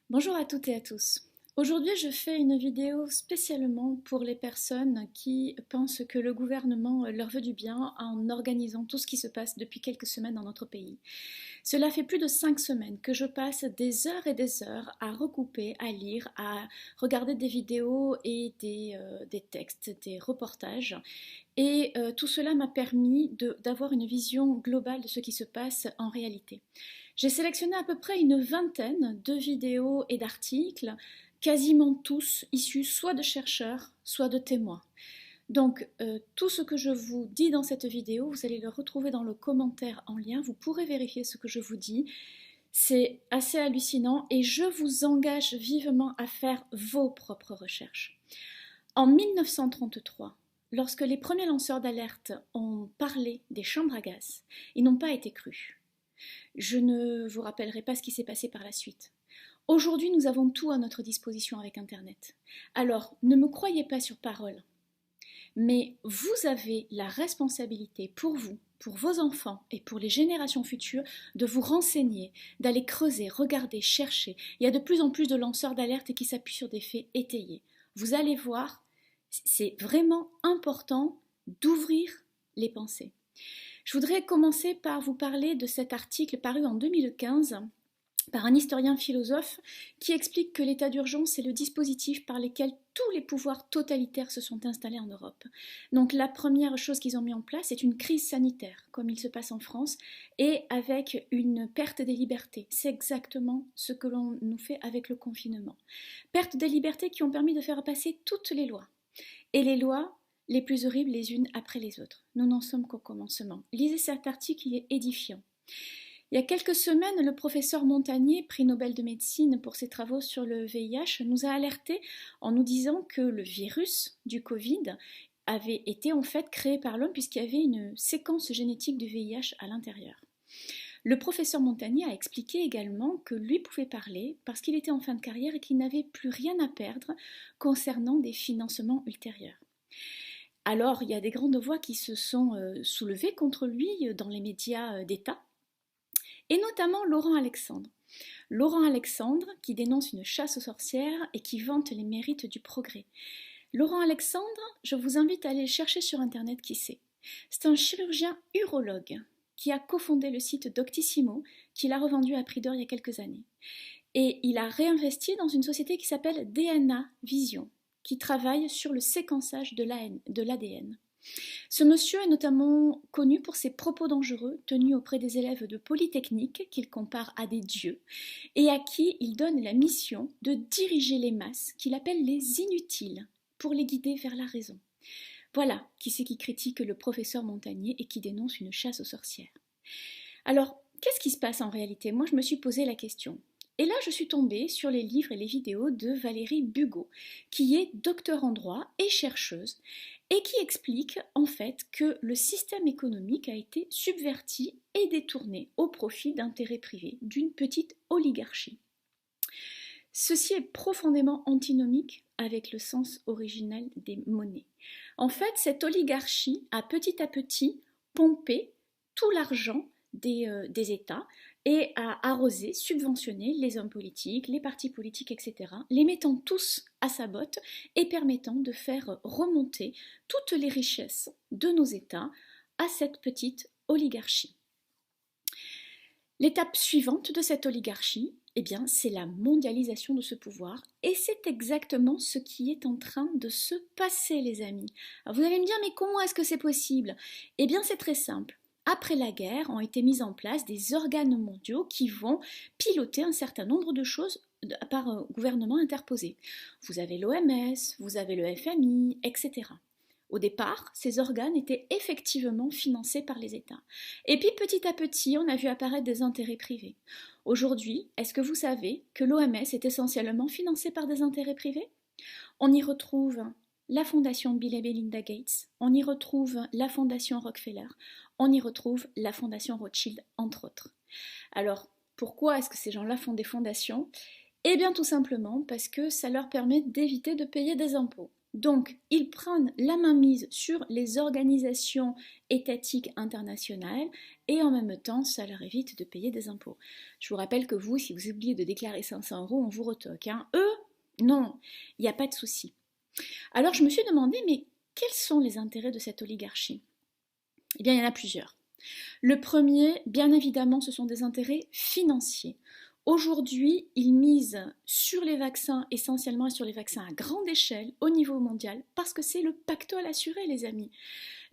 Bonjour à toutes et à tous. Aujourd'hui, je fais une vidéo spécialement pour les personnes qui pensent que le gouvernement leur veut du bien en organisant tout ce qui se passe depuis quelques semaines dans notre pays. Cela fait plus de 5 semaines que je passe des heures et des heures à recouper, à lire, à regarder des vidéos et des textes, des reportages. Et tout cela m'a permis d'avoir une vision globale de ce qui se passe en réalité. J'ai sélectionné à peu près une vingtaine de vidéos et d'articles, quasiment tous issus soit de chercheurs, soit de témoins. Donc, tout ce que je vous dis dans cette vidéo, vous allez le retrouver dans le commentaire en lien, vous pourrez vérifier ce que je vous dis. C'est assez hallucinant et je vous engage vivement à faire vos propres recherches. En 1933, lorsque les premiers lanceurs d'alerte ont parlé des chambres à gaz, ils n'ont pas été crus. Je ne vous rappellerai pas ce qui s'est passé par la suite. Aujourd'hui, nous avons tout à notre disposition avec Internet. Alors, ne me croyez pas sur parole, mais vous avez la responsabilité pour vous, pour vos enfants et pour les générations futures de vous renseigner, d'aller creuser, regarder, chercher. Il y a de plus en plus de lanceurs d'alerte qui s'appuient sur des faits étayés. Vous allez voir, c'est vraiment important d'ouvrir les pensées. Je voudrais commencer par vous parler de cet article paru en 2015 par un historien philosophe qui explique que l'état d'urgence est le dispositif par lequel tous les pouvoirs totalitaires se sont installés en Europe. Donc la première chose qu'ils ont mis en place est une crise sanitaire, comme il se passe en France, et avec une perte des libertés. C'est exactement ce que l'on nous fait avec le confinement. Perte des libertés qui ont permis de faire passer toutes les lois. Et les lois les plus horribles les unes après les autres. Nous n'en sommes qu'au commencement. Lisez cet article, il est édifiant. Il y a quelques semaines, le professeur Montagnier, prix Nobel de médecine pour ses travaux sur le VIH, nous a alertés en nous disant que le virus du Covid avait été en fait créé par l'homme puisqu'il y avait une séquence génétique du VIH à l'intérieur. Le professeur Montagnier a expliqué également que lui pouvait parler parce qu'il était en fin de carrière et qu'il n'avait plus rien à perdre concernant des financements ultérieurs. Alors, il y a des grandes voix qui se sont soulevées contre lui dans les médias d'État, et notamment Laurent Alexandre. Laurent Alexandre qui dénonce une chasse aux sorcières et qui vante les mérites du progrès. Laurent Alexandre, je vous invite à aller le chercher sur internet qui c'est. C'est un chirurgien urologue qui a cofondé le site Doctissimo, qu'il a revendu à prix d'or il y a quelques années. Et il a réinvesti dans une société qui s'appelle DNA Vision, qui travaille sur le séquençage de l'ADN. Ce monsieur est notamment connu pour ses propos dangereux tenus auprès des élèves de Polytechnique qu'il compare à des dieux et à qui il donne la mission de diriger les masses qu'il appelle les inutiles pour les guider vers la raison. Voilà qui c'est qui critique le professeur Montagnier et qui dénonce une chasse aux sorcières. Alors, qu'est-ce qui se passe en réalité? Moi, je me suis posé la question. Et là, je suis tombée sur les livres et les vidéos de Valérie Bugeaud, qui est docteur en droit et chercheuse, et qui explique en fait que le système économique a été subverti et détourné au profit d'intérêts privés, d'une petite oligarchie. Ceci est profondément antinomique avec le sens originel des monnaies. En fait, cette oligarchie a petit à petit pompé tout l'argent des États et a arrosé, subventionné les hommes politiques, les partis politiques, etc., les mettant tous à sa botte et permettant de faire remonter toutes les richesses de nos États à cette petite oligarchie. L'étape suivante de cette oligarchie, eh bien, c'est la mondialisation de ce pouvoir, et c'est exactement ce qui est en train de se passer, les amis. Alors vous allez me dire, mais comment est-ce que c'est possible? Eh bien, c'est très simple. Après la guerre, ont été mis en place des organes mondiaux qui vont piloter un certain nombre de choses par gouvernement interposé. Vous avez l'OMS, vous avez le FMI, etc. Au départ, ces organes étaient effectivement financés par les États. Et puis petit à petit, on a vu apparaître des intérêts privés. Aujourd'hui, est-ce que vous savez que l'OMS est essentiellement financée par des intérêts privés? On y retrouve la fondation Bill et Melinda Gates, on y retrouve la fondation Rockefeller, on y retrouve la fondation Rothschild, entre autres. Alors, pourquoi est-ce que ces gens-là font des fondations? Eh bien tout simplement parce que ça leur permet d'éviter de payer des impôts. Donc, ils prennent la mainmise sur les organisations étatiques internationales et en même temps, ça leur évite de payer des impôts. Je vous rappelle que vous, si vous oubliez de déclarer 500 euros, on vous retoque. Hein. Eux, non, il n'y a pas de souci. Alors, je me suis demandé, mais quels sont les intérêts de cette oligarchie? Eh bien, il y en a plusieurs. Le premier, bien évidemment, ce sont des intérêts financiers. Aujourd'hui, ils misent sur les vaccins, essentiellement sur les vaccins à grande échelle, au niveau mondial, parce que c'est le pactole assuré, les amis.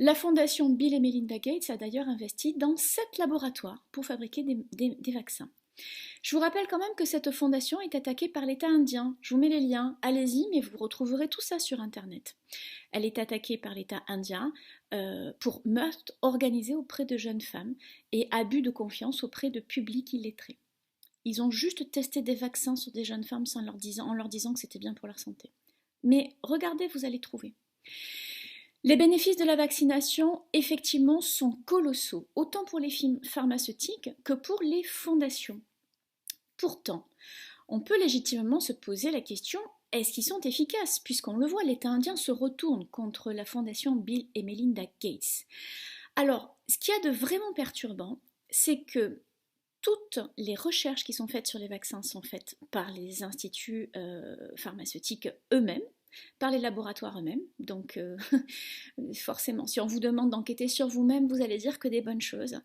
La fondation Bill et Melinda Gates a d'ailleurs investi dans 7 laboratoires pour fabriquer des vaccins. Je vous rappelle quand même que cette fondation est attaquée par l'État indien. Je vous mets les liens, allez-y, mais vous retrouverez tout ça sur Internet. Elle est attaquée par l'État indien pour meurtre organisé auprès de jeunes femmes et abus de confiance auprès de publics illettrés. Ils ont juste testé des vaccins sur des jeunes femmes en leur disant que c'était bien pour leur santé. Mais regardez, vous allez trouver. Les bénéfices de la vaccination, effectivement, sont colossaux, autant pour les pharmaceutiques que pour les fondations. Pourtant, on peut légitimement se poser la question, est-ce qu'ils sont efficaces? Puisqu'on le voit, l'État indien se retourne contre la fondation Bill et Melinda Gates. Alors, ce qu'il y a de vraiment perturbant, c'est que toutes les recherches qui sont faites sur les vaccins sont faites par les instituts pharmaceutiques eux-mêmes, par les laboratoires eux-mêmes. Donc, forcément, si on vous demande d'enquêter sur vous-même, vous allez dire que des bonnes choses.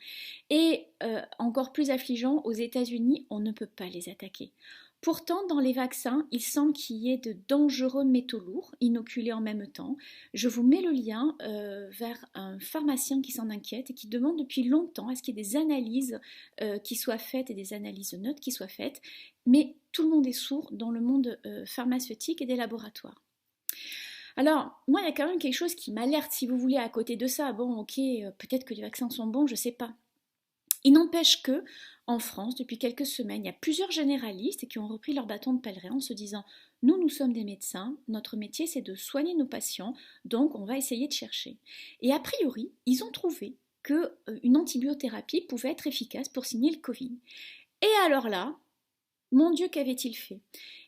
Et encore plus affligeant, aux États-Unis, on ne peut pas les attaquer. Pourtant, dans les vaccins, il semble qu'il y ait de dangereux métaux lourds inoculés en même temps. Je vous mets le lien vers un pharmacien qui s'en inquiète et qui demande depuis longtemps à ce qu'il y ait des analyses qui soient faites et des analyses neutres qui soient faites. Mais tout le monde est sourd dans le monde pharmaceutique et des laboratoires. Alors, moi, il y a quand même quelque chose qui m'alerte, si vous voulez, à côté de ça. Bon, ok, peut-être que les vaccins sont bons, je ne sais pas. Il n'empêche que, en France, depuis quelques semaines, il y a plusieurs généralistes qui ont repris leur bâton de pèlerin en se disant « Nous sommes des médecins, notre métier c'est de soigner nos patients, donc on va essayer de chercher. » Et a priori, ils ont trouvé qu'une antibiothérapie pouvait être efficace pour signer le Covid. Et alors là, mon Dieu, qu'avaient-ils fait?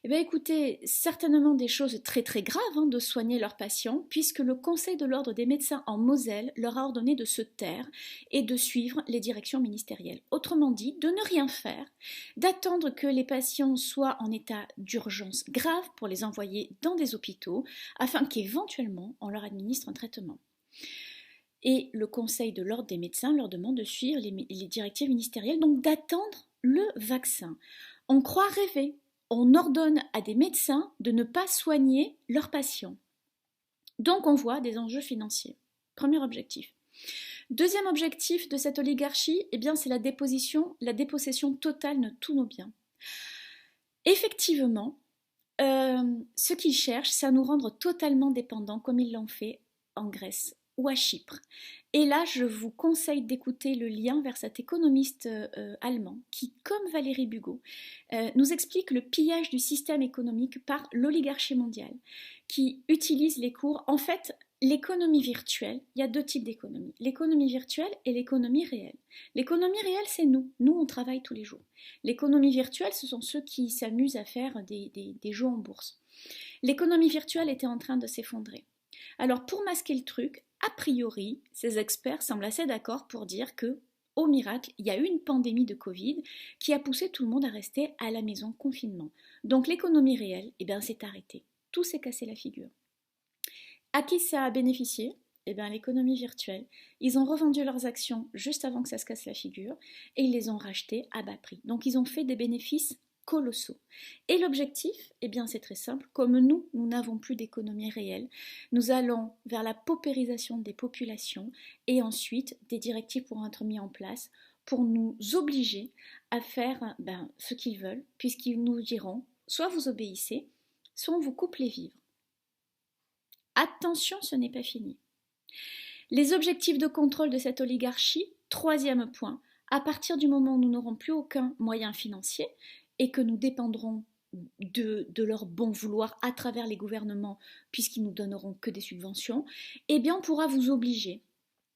Eh bien écoutez, certainement des choses très très graves de soigner leurs patients, puisque le Conseil de l'Ordre des médecins en Moselle leur a ordonné de se taire et de suivre les directions ministérielles. Autrement dit, de ne rien faire, d'attendre que les patients soient en état d'urgence grave pour les envoyer dans des hôpitaux, afin qu'éventuellement on leur administre un traitement. Et le Conseil de l'Ordre des médecins leur demande de suivre les directives ministérielles, donc d'attendre le vaccin. On croit rêver, on ordonne à des médecins de ne pas soigner leurs patients. Donc on voit des enjeux financiers. Premier objectif. Deuxième objectif de cette oligarchie, eh bien, c'est la dépossession totale de tous nos biens. Effectivement, ce qu'ils cherchent, c'est à nous rendre totalement dépendants, comme ils l'ont fait en Grèce ou à Chypre. Et là, je vous conseille d'écouter le lien vers cet économiste allemand qui, comme Valérie Bugeaud, nous explique le pillage du système économique par l'oligarchie mondiale, qui utilise les cours. En fait, l'économie virtuelle, il y a deux types d'économie, l'économie virtuelle et l'économie réelle. L'économie réelle, c'est nous. Nous, on travaille tous les jours. L'économie virtuelle, ce sont ceux qui s'amusent à faire des jeux en bourse. L'économie virtuelle était en train de s'effondrer. Alors, pour masquer le truc, a priori, ces experts semblent assez d'accord pour dire que, au miracle, il y a eu une pandémie de Covid qui a poussé tout le monde à rester à la maison confinement. Donc l'économie réelle, eh bien, s'est arrêtée. Tout s'est cassé la figure. À qui ça a bénéficié? Eh bien, l'économie virtuelle. Ils ont revendu leurs actions juste avant que ça se casse la figure et ils les ont rachetées à bas prix. Donc ils ont fait des bénéfices colossaux. Et l'objectif, eh bien c'est très simple, comme nous n'avons plus d'économie réelle, nous allons vers la paupérisation des populations et ensuite des directives pourront être mises en place pour nous obliger à faire ce qu'ils veulent, puisqu'ils nous diront, soit vous obéissez, soit on vous coupe les vivres. Attention, ce n'est pas fini. Les objectifs de contrôle de cette oligarchie, troisième point, à partir du moment où nous n'aurons plus aucun moyen financier, et que nous dépendrons de leur bon vouloir à travers les gouvernements, puisqu'ils nous donneront que des subventions, eh bien on pourra vous obliger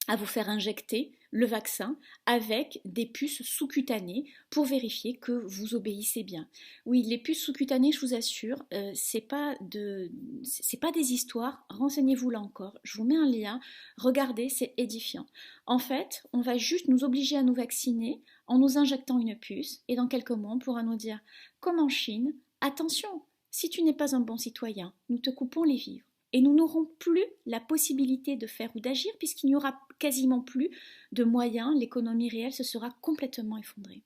à vous faire injecter le vaccin avec des puces sous-cutanées pour vérifier que vous obéissez bien. Oui, les puces sous-cutanées, je vous assure, c'est pas des histoires, renseignez-vous là encore, je vous mets un lien, regardez, c'est édifiant. En fait, on va juste nous obliger à nous vacciner en nous injectant une puce et dans quelques mois, on pourra nous dire, comme en Chine, attention, si tu n'es pas un bon citoyen, nous te coupons les vivres. Et nous n'aurons plus la possibilité de faire ou d'agir puisqu'il n'y aura quasiment plus de moyens, l'économie réelle se sera complètement effondrée.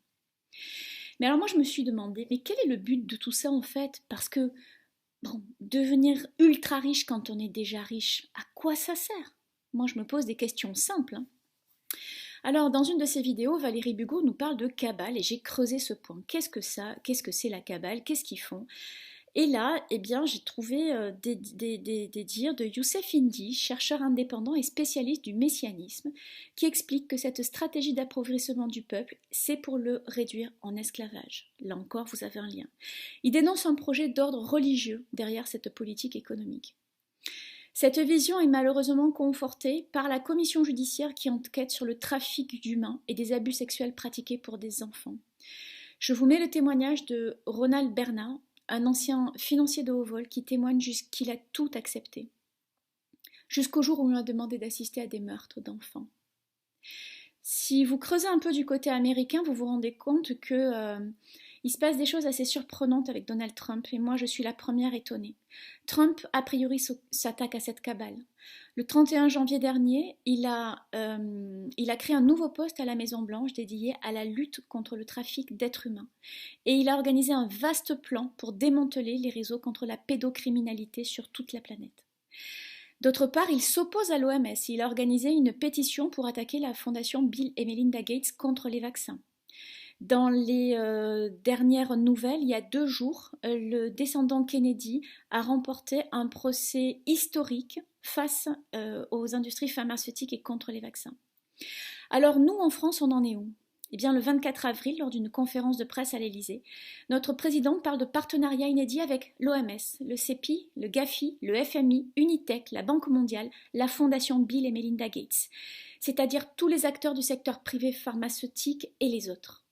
Mais alors moi je me suis demandé, mais quel est le but de tout ça en fait? Parce que bon, devenir ultra riche quand on est déjà riche, à quoi ça sert? Moi je me pose des questions simples. Alors dans une de ces vidéos, Valérie Bugeaud nous parle de Cabale et j'ai creusé ce point. Qu'est-ce que ça? Qu'est-ce que c'est la Cabale? Qu'est-ce qu'ils font? Et là, eh bien, j'ai trouvé des dires de Youssef Indy, chercheur indépendant et spécialiste du messianisme, qui explique que cette stratégie d'appauvrissement du peuple, c'est pour le réduire en esclavage. Là encore, vous avez un lien. Il dénonce un projet d'ordre religieux derrière cette politique économique. Cette vision est malheureusement confortée par la commission judiciaire qui enquête sur le trafic d'humains et des abus sexuels pratiqués pour des enfants. Je vous mets le témoignage de Ronald Bernard, un ancien financier de haut vol qui témoigne qu'il a tout accepté, jusqu'au jour où on lui a demandé d'assister à des meurtres d'enfants. Si vous creusez un peu du côté américain, vous vous rendez compte que il se passe des choses assez surprenantes avec Donald Trump, et moi je suis la première étonnée. Trump, a priori, s'attaque à cette cabale. Le 31 janvier dernier, il a créé un nouveau poste à la Maison-Blanche dédié à la lutte contre le trafic d'êtres humains. Et il a organisé un vaste plan pour démanteler les réseaux contre la pédocriminalité sur toute la planète. D'autre part, il s'oppose à l'OMS. Il a organisé une pétition pour attaquer la fondation Bill et Melinda Gates contre les vaccins. Dans les dernières nouvelles, il y a 2 jours, le descendant Kennedy a remporté un procès historique face aux industries pharmaceutiques et contre les vaccins. Alors nous, en France, on en est où? Eh bien, le 24 avril, lors d'une conférence de presse à l'Élysée, notre président parle de partenariat inédit avec l'OMS, le CEPI, le Gafi, le FMI, Unitech, la Banque mondiale, la fondation Bill et Melinda Gates, c'est-à-dire tous les acteurs du secteur privé pharmaceutique et les autres.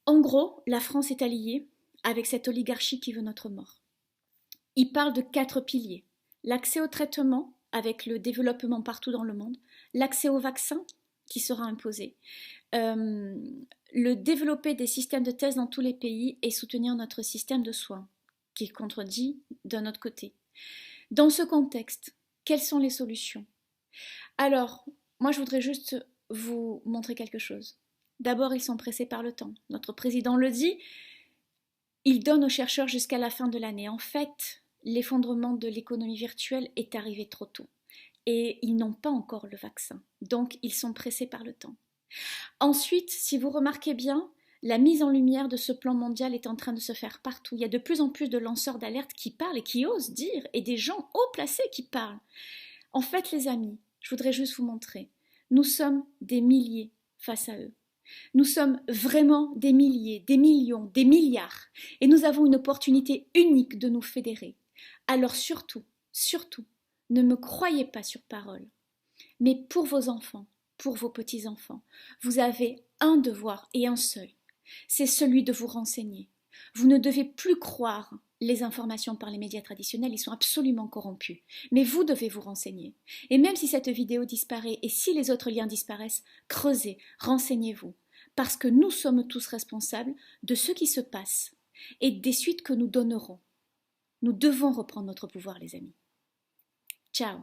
En gros, la France est alliée avec cette oligarchie qui veut notre mort. Il parle de 4 piliers. L'accès au traitement, avec le développement partout dans le monde, l'accès au vaccin, qui sera imposé, le développer des systèmes de tests dans tous les pays et soutenir notre système de soins, qui est contredit d'un autre côté. Dans ce contexte, quelles sont les solutions? Alors, moi je voudrais juste vous montrer quelque chose. D'abord, ils sont pressés par le temps. Notre président le dit, il donne aux chercheurs jusqu'à la fin de l'année. En fait, l'effondrement de l'économie virtuelle est arrivé trop tôt. Et ils n'ont pas encore le vaccin. Donc, ils sont pressés par le temps. Ensuite, si vous remarquez bien, la mise en lumière de ce plan mondial est en train de se faire partout. Il y a de plus en plus de lanceurs d'alerte qui parlent et qui osent dire, et des gens haut placés qui parlent. En fait, les amis, je voudrais juste vous montrer, nous sommes des milliers face à eux. Nous sommes vraiment des milliers, des millions, des milliards, et nous avons une opportunité unique de nous fédérer. Alors surtout, ne me croyez pas sur parole, mais pour vos enfants, pour vos petits-enfants, vous avez un devoir et un seul, c'est celui de vous renseigner. Vous ne devez plus croire les informations par les médias traditionnels, ils sont absolument corrompus. Mais vous devez vous renseigner. Et même si cette vidéo disparaît et si les autres liens disparaissent, creusez, renseignez-vous. Parce que nous sommes tous responsables de ce qui se passe et des suites que nous donnerons. Nous devons reprendre notre pouvoir, les amis. Ciao.